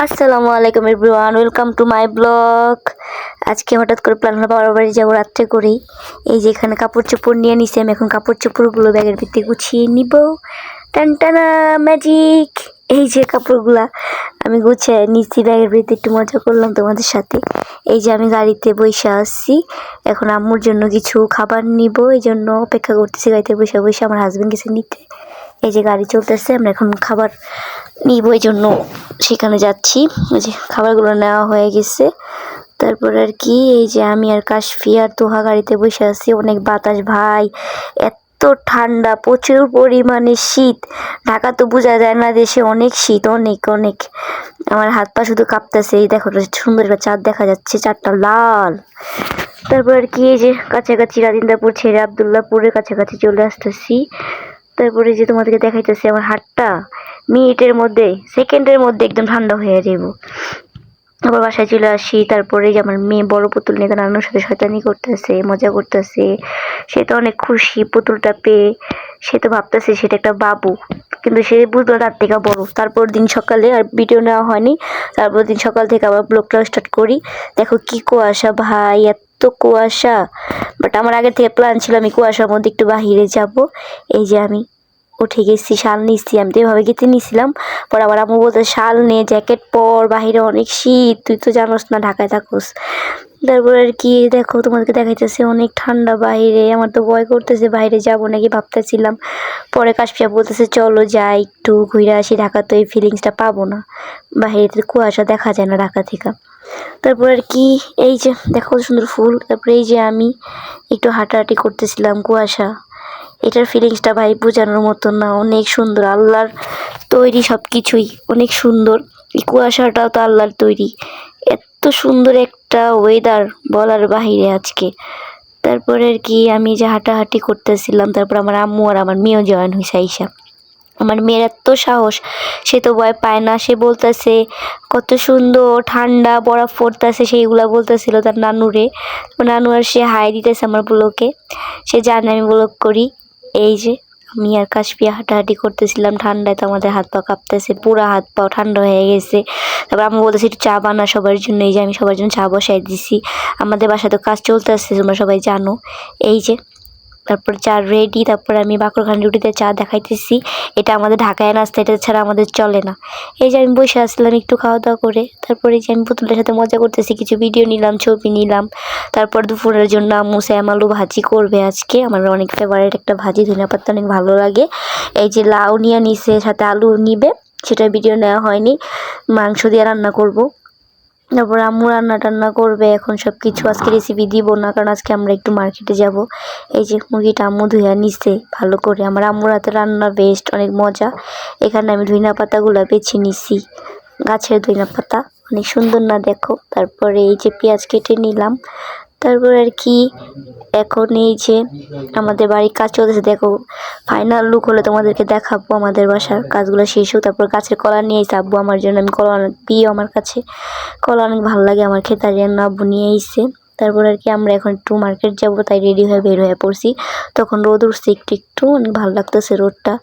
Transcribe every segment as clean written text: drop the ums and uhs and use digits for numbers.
আসসালামু আলাইকুম everyone, welcome to my blog. আজকে হঠাৎ করে প্ল্যান হলো বাবার বাড়ি যাবো রাত্রে করেই। এই যে এখানে কাপড় চোপড় নিয়ে নিছি, আমি এখন কাপড় চোপড়গুলো ব্যাগের ভিতরে গুছিয়ে নিব। টানটানা ম্যাজিক! এই যে কাপড়গুলা আমি গুছিয়ে নিচ্ছি ব্যাগের ভিতরে, একটু মজা করলাম তোমাদের সাথে। এই যে আমি গাড়িতে বসে আসছি, এখন আম্মুর জন্য কিছু খাবার নিব, এই জন্য অপেক্ষা করতেছি। গাড়িতে বসে বসে আমার হাজবেন্ড গেছে নিতে। এই যে গাড়ি চলতেছে, আমরা এখন খাবার নিব, এই জন্য সেখানে যাচ্ছি। ওই যে খাবারগুলো নেওয়া হয়ে গেছে। তারপর আর কি, এই যে আমি আর কাশফি আর তোহা গাড়িতে বসে আছি। অনেক বাতাস ভাই, এত ঠান্ডা, প্রচুর পরিমাণে শীত। ঢাকা তো বোঝা যায় না, দেশে অনেক শীত, অনেক অনেক। আমার হাত পা শুধু কাঁপতেছে। এই দেখো সুন্দর একটা চাঁদ দেখা যাচ্ছে, চাঁদটা লাল। তারপর আর কি, এই যে কাছাকাছি রাজিন্দাপুর ছেড়ে আবদুল্লাপুরের কাছাকাছি চলে আসতেছি। তারপরে যে তোমাদেরকে দেখাইতেছি আমার হাতটা মিনিটের মধ্যে, সেকেন্ডের মধ্যে একদম ঠান্ডা হয়ে যাব। আবার বাসায় চলে আসি। তারপরে যে আমার মেয়ে বড় পুতুল নিয়ে তার নানুর সাথে শয়তানি করতেছে, মজা করতেছে। সে তো অনেক খুশি পুতুলটা পেয়ে। সে তো ভাবতেছে সেটা একটা বাবু, কিন্তু সে বুঝলো তার থেকে বড়। তারপর দিন সকালে আর ভিডিও নেওয়া হয়নি। তারপর দিন সকাল থেকে আবার ব্লগটা স্টার্ট করি। দেখো কি কুয়াশা ভাই, এত কুয়াশা। বাট আমার আগের থেকে প্ল্যান ছিল আমি কুয়াশার মধ্যে একটু বাহিরে যাব। এই যে আমি উঠে গেছি, শাল নিচ্ছি। আমি তো এভাবে গেতে নিয়েছিলাম, পর আবার আম্মু বলতে শাল নে, জ্যাকেট পর, বাহিরে অনেক শীত, তুই তো জানোস না ঢাকায় থাকোস। তারপর আর কি দেখো তোমাদেরকে দেখাইতেছে অনেক ঠান্ডা বাইরে। আমার তো ভয় করতেছে, বাইরে যাব নাকি ভাবতেছিলাম। পরে কাশফিয়া বলতেছে চলো যাই, একটু ঘুরে আসি, ঢাকা তো এই ফিলিংসটা পাবো না, বাইরে কুয়াশা দেখা যায় না ঢাকা থেকে। তারপর আর কি, এই যে দেখো সুন্দর ফুল। তারপরে এই যে আমি একটু হাঁটাহাঁটি করতেছিলাম, কুয়াশা। এটার ফিলিংসটা ভাই বোঝানোর মতো না, অনেক সুন্দর। আল্লাহর তৈরি সব কিছুই অনেক সুন্দর। এই কুয়াশাটাও তো আল্লাহর তৈরি। এত সুন্দর একটা ওয়েদার বলার বাহিরে আজকে। তারপরে আর কি আমি যে হাঁটাহাঁটি করতেছিলাম, তারপর আমার আম্মু আর আমার মেয়েও জয়েন হয়েছে আইসা। আমার মেয়ের এত সাহস, সে তো ভয় পায় না। সে বলতেছে কত সুন্দর ঠান্ডা, বরফ পড়তেছে, সেইগুলা বলতেছিল তার নানুরে। নানু আর সে হাই দিতেছে আমার ব্লকে, সে জানে আমি ব্লগ করি। এই যে আমি আর কাশফিয়া হাঁটাহাঁটি করতেছিলাম, ঠান্ডায় তো আমাদের হাত পা কাঁপতেছে, পুরো হাত পা ঠান্ডা হয়ে গেছে। তারপর আমি বলতেছি একটু চা বানা সবার জন্য। এই যে আমি সবার জন্য চা বসাই দিছি। আমাদের বাসায় তো কাজ চলতেছে, তোমরা সবাই জানো। এই যে তারপর চা রেডি। তারপর আমি বাকরখানি রুটিতে চা দেখাইতেছি। এটা আমাদের ঢাকায় নাস্তা, এটা ছাড়া আমাদের চলে না। এই যে আমি বসে আসলাম একটু খাওয়া দাওয়া করে। তারপরে এই যে আমি পুতুলের সাথে মজা করতেছি, কিছু ভিডিও নিলাম, ছবি নিলাম। তারপর দুপুরের জন্য আম্মু স্যাম আলু ভাজি করবে আজকে। আমার অনেক ফেভারিট একটা ভাজি, ধনিয়া পাতা অনেক ভালো লাগে। এই যে লাউ নিয়ে নিছে, সাথে আলু নিবে, সেটা ভিডিও নেওয়া হয়নি। মাংস দিয়ে রান্না করব। তারপর আম্মু রান্না টান্না করবে। এখন সব কিছু আজকে রেসিপি দিব না, কারণ আজকে আমরা একটু মার্কেটে যাব। এই যে মুরগিটা আম্মু ধুইয়া নিচ্ছে ভালো করে। আমার আম্মুর হাতে রান্না বেস্ট, অনেক মজা। এখানে আমি ধনিয়া পাতাগুলো বেছে নিছি, গাছের ধনিয়া পাতা, অনেক সুন্দর না দেখো। তারপরে এই যে পেঁয়াজ কেটে নিলাম। তারপর আর কি এখন এই যে আমাদের বাড়ির কাজ চলতেছে, দেখো ফাইনাল লুক হলে তোমাদেরকে দেখাবো। আমাদের বাসার কাজগুলো শেষ হোক। তারপর গাছের কলা নিয়ে এসে আব্বু আমার জন্য, আমি কলা অনেক প্রিয় আমার কাছে, কলা অনেক ভালো লাগে আমার খেতে, আর জন্য আব্বু নিয়ে এসে। তারপর আর কি আমরা এখন একটু মার্কেট যাব, তাই রেডি হয়ে বের হয়ে পড়ছি। তখন রোদ উঠছে একটু একটু, অনেক ভালো লাগতেছে রোদটা।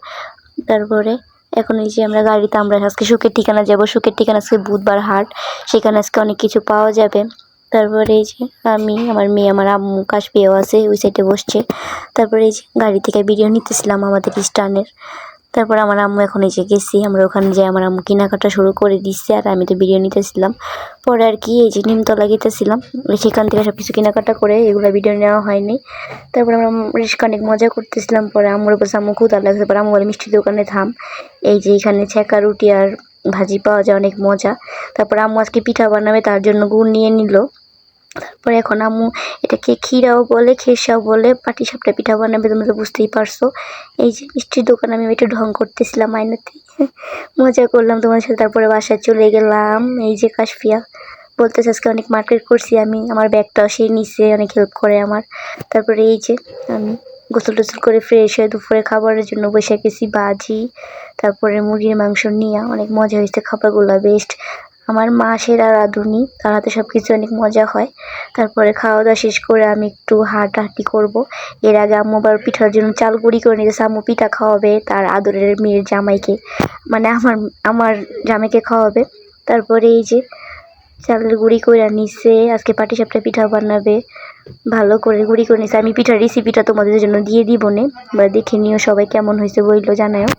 তারপরে এখন এই যে আমরা গাড়িতে, আমরা আজকে সুখের ঠিকানা যাব। সুখের ঠিকানা আজকে বুধবার হাট, সেখানে আজকে অনেক কিছু পাওয়া যাবে। তারপরে এই যে আমি, আমার মেয়ে, আমার আম্মু, কাশফিয়াও আছে ওই সাইডে বসছে। তারপরে এই যে গাড়ি থেকে ভিডিও নিতেছিলাম আমাদের স্টানের। তারপর আমার আম্মু এখন এই যে গেছি, আমরা ওখানে যাই, আমার আম্মু কেনাকাটা শুরু করে দিচ্ছে, আর আমি তো ভিডিও নিতেছিলাম। পরে আর কি এই যে নিমতলা গেতেছিলাম, সেখান থেকে সব কিছু কেনাকাটা করে, এগুলো ভিডিও নেওয়া হয়নি। তারপর আমরা রিস্কা অনেক মজা করতেছিলাম। পরে আম্মুর উপর আম্মু ক্ষুধা লাগছে, পরে আম্মু বলে মিষ্টির দোকানে থাম। এই যে এখানে ছেঁকা রুটি আর ভাজি পাওয়া যায়, অনেক মজা। তারপর আম্মু আজকে পিঠা বানাবে, তার জন্য গুড় নিয়ে নিল। তারপরে এখন আম্মু এটাকে ক্ষীরাও বলে, খেসাও বলে, পাটিসাপটা পিঠা বানাবে, তোমরা তো বুঝতেই পারছো। এই যে মিষ্টির দোকান, আমি একটু ঢং করতেছিলাম আয়নাতে, মজা করলাম তোমার সাথে। তারপরে বাসায় চলে গেলাম। এই যে কাশফিয়া বলতেছে আজকে অনেক মার্কেট করছি আমি, আমার ব্যাগটাও সে নিচে, অনেক হেল্প করে আমার। তারপরে এই যে আমি গোসল টোসল করে ফ্রেশ হয়ে দুপুরে খাবারের জন্য বসে গেছি, ভাজি, তারপরে মুরগির মাংস নিয়ে। অনেক মজা হয়েছে খাবারগুলো, বেস্ট। আমার মা সেরা রাঁধুনি, তার হাতে সব কিছু অনেক মজা হয়। তারপরে খাওয়া দাওয়া শেষ করে আমি একটু হাঁটাহাঁটি করব। এর আগে আম্মু আবার পিঠার জন্য চাল গুঁড়ি করে নিয়েছে। আম্মু পিঠা খাওয়াবে তার আদরের মেয়ের জামাইকে, মানে আমার আমার জামাইকে খাওয়াবে। তারপরে এই যে চালের গুঁড়ি কইরা নিছে, আজকে পাটিসাপটা পিঠা বানাবে, ভালো করে গুঁড়ি করে নিছে। আমি পিঠার রেসিপিটা তোমাদের জন্য দিয়ে দিব নে, বা দেখে নিও সবাই কেমন হয়েছে বললো জানাও।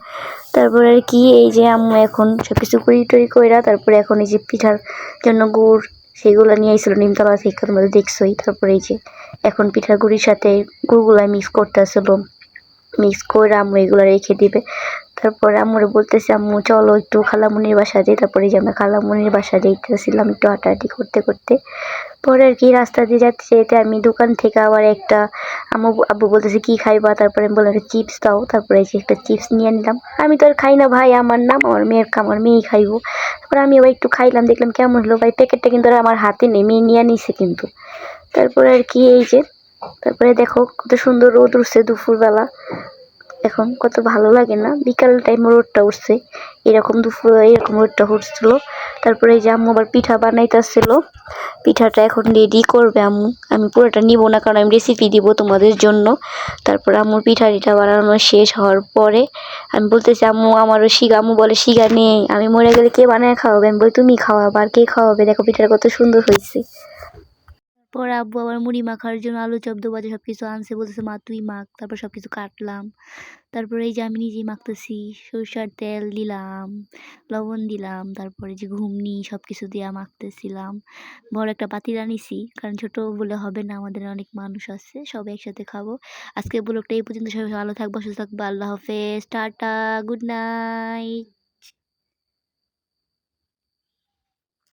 তারপরে আর কি এই যে আম্মু এখন সব কিছু গুঁড়ি টুড়ি কইরা তারপরে এখন এই যে পিঠার জন্য গুড় সেগুলো নিয়ে আইছিল নিমতলা থেকে, তোমাদের দেখছোই। তারপরে এই যে এখন পিঠার গুঁড়ির সাথে গুড়গুলা মিক্স করতে আসলো, মিক্স করে আম্মু এগুলো রেখে দিবে। তারপরে আম্মুরে বলতেছি আম্মু চলো একটু খালামুনির বাসা যাই। তারপরে যে আমরা খালামুনির বাসা যাইতেছিলাম একটু হাঁটাহাঁটি করতে করতে। পরে আর কি রাস্তা দিয়ে যাতে যেতে আমি দোকান থেকে আবার একটা আব্বু বলতেছে কি খাইবা, তারপরে আমি বললাম একটা চিপস দাও। তারপরে যে একটা চিপস নিয়ে নিলাম। আমি তো আর খাই না ভাই, আমার নাম আমার মেয়ের আমার মেয়েই খাইবো। তারপরে আমি আবার একটু খাইলাম, দেখলাম কেমন হলো ভাই, প্যাকেটটা কিন্তু আর আমার হাতে নেই, মেয়ে নিয়ে নিছে কিন্তু। তারপরে আর কি এই যে তারপরে দেখো কত সুন্দর রোদ উঠছে দুপুরবেলা, এখন কত ভালো লাগে না, বিকাল টাইম রোদটা উঠছে, এরকম দুপুর এরকম রোদটা উঠছিল। তারপরে এই যে আম্মু আবার পিঠা বানাইতেছিল, পিঠাটা এখন রেডি করবে আম্মু, আমি পুরোটা নিব না কারণ আমি রেসিপি দিব তোমাদের জন্য। তারপরে আম্মুর পিঠা বানানো শেষ হওয়ার পরে আমি বলতেছি আম্মু আমারও শিখা, আম্মু বলে শিখা নেই, আমি মরে গেলে কে বানায় খাওয়াবে, আমি বলি তুমি খাওয়াবে, আর কে খাওয়াবে, দেখো পিঠাটা কত সুন্দর হয়েছে। পরে আব্বু আবার মুড়ি মাখার জন্য আলু চপ দো বাজে সব কিছু আনছে, বলতেছে মা তুই মাখ। তারপর সব কিছু কাটলাম, তারপরে এই যে আমি নিজেই মাখতেছি, সরষার তেল দিলাম, লবণ দিলাম, তারপরে যে ঘুমনি সব কিছু দিয়ে মাখতেছিলাম। বড় একটা পাতিল আনিছি কারণ ছোট বলে হবে না, আমাদের অনেক মানুষ আছে, সবাই একসাথে খাবো। আজকে ব্লগটা এই পর্যন্ত, সবাই ভালো থাকবো, সুস্থ থাকবো, আল্লাহ হাফেজ, টাটা, গুড নাইট।